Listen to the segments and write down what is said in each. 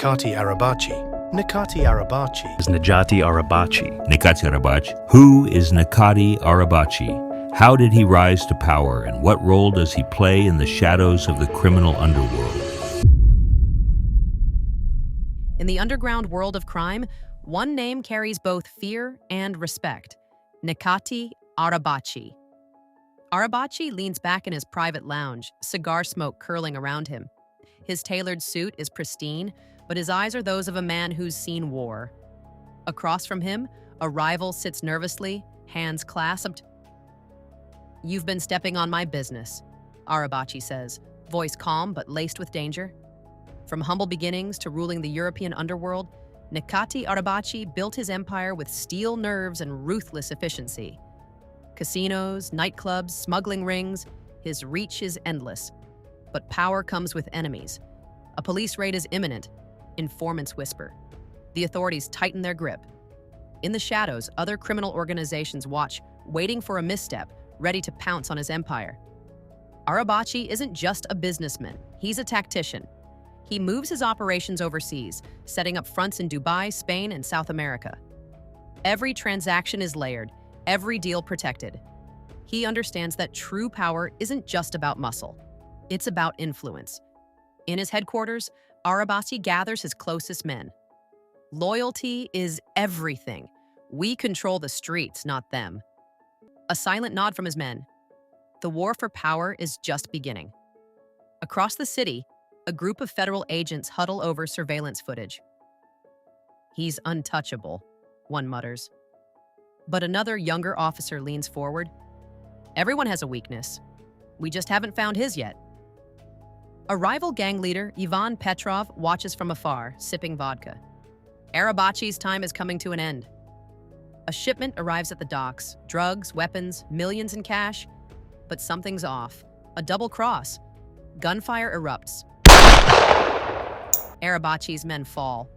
Necati Arabaci. Necati Arabaci is Necati Arabaci. Necati Arabaci. Who is Necati Arabaci? How did he rise to power, and what role does he play in the shadows of the criminal underworld? In the underground world of crime, one name carries both fear and respect: Necati Arabaci. Arabaci leans back in his private lounge, cigar smoke curling around him. His tailored suit is pristine, but his eyes are those of a man who's seen war. Across from him, a rival sits nervously, hands clasped. "You've been stepping on my business," Arabaci says, voice calm but laced with danger. From humble beginnings to ruling the European underworld, Necati Arabaci built his empire with steel nerves and ruthless efficiency. Casinos, nightclubs, smuggling rings, his reach is endless. But power comes with enemies. A police raid is imminent. Informants whisper. The authorities tighten their grip. In the shadows, other criminal organizations watch, waiting for a misstep, ready to pounce on his empire. Arabaci isn't just a businessman, he's a tactician. He moves his operations overseas, setting up fronts in Dubai, Spain, and South America. Every transaction is layered, every deal protected. He understands that true power isn't just about muscle. It's about influence. In his headquarters, Arabaci gathers his closest men. Loyalty is everything. We control the streets, not them. A silent nod from his men. The war for power is just beginning. Across the city, a group of federal agents huddle over surveillance footage. "He's untouchable," one mutters. But another younger officer leans forward. "Everyone has a weakness. We just haven't found his yet." A rival gang leader, Ivan Petrov, watches from afar, sipping vodka. Arabaci's time is coming to an end. A shipment arrives at the docks, drugs, weapons, millions in cash. But something's off. A double cross. Gunfire erupts. Arabaci's men fall.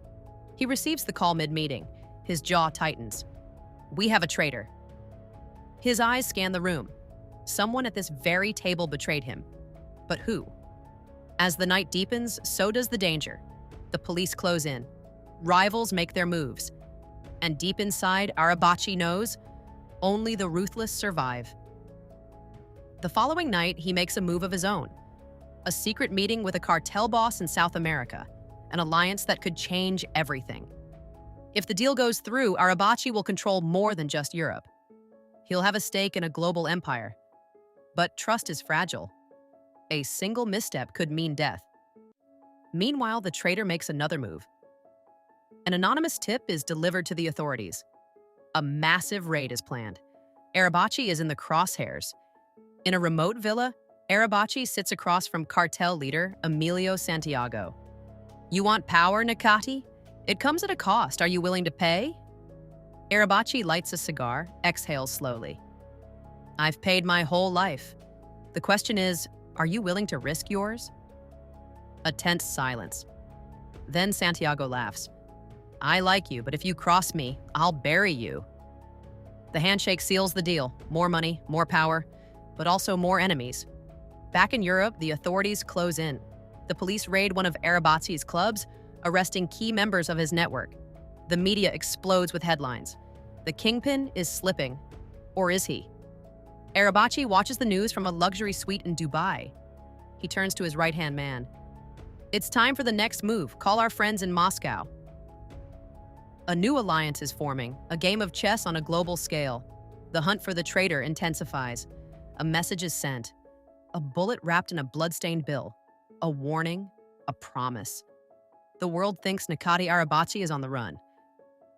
He receives the call mid-meeting. His jaw tightens. "We have a traitor." His eyes scan the room. Someone at this very table betrayed him. But who? As the night deepens, so does the danger. The police close in. Rivals make their moves. And deep inside, Arabaci knows only the ruthless survive. The following night, he makes a move of his own. A secret meeting with a cartel boss in South America, an alliance that could change everything. If the deal goes through, Arabaci will control more than just Europe. He'll have a stake in a global empire. But trust is fragile. A single misstep could mean death. Meanwhile, the traitor makes another move. An anonymous tip is delivered to the authorities. A massive raid is planned. Arabaci is in the crosshairs. In a remote villa, Arabaci sits across from cartel leader Emilio Santiago. "You want power, Necati? It comes at a cost. Are you willing to pay?" Arabaci lights a cigar, exhales slowly. "I've paid my whole life. The question is, are you willing to risk yours?" A tense silence. Then Santiago laughs. "I like you, but if you cross me, I'll bury you." The handshake seals the deal. More money, more power, but also more enemies. Back in Europe, the authorities close in. The police raid one of Arabaci's clubs, arresting key members of his network. The media explodes with headlines. The kingpin is slipping. Or is he? Arabaci watches the news from a luxury suite in Dubai. He turns to his right-hand man. "It's time for the next move. Call our friends in Moscow." A new alliance is forming, a game of chess on a global scale. The hunt for the traitor intensifies. A message is sent. A bullet wrapped in a blood-stained bill. A warning, a promise. The world thinks Necati Arabaci is on the run.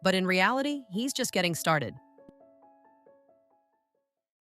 But in reality, he's just getting started.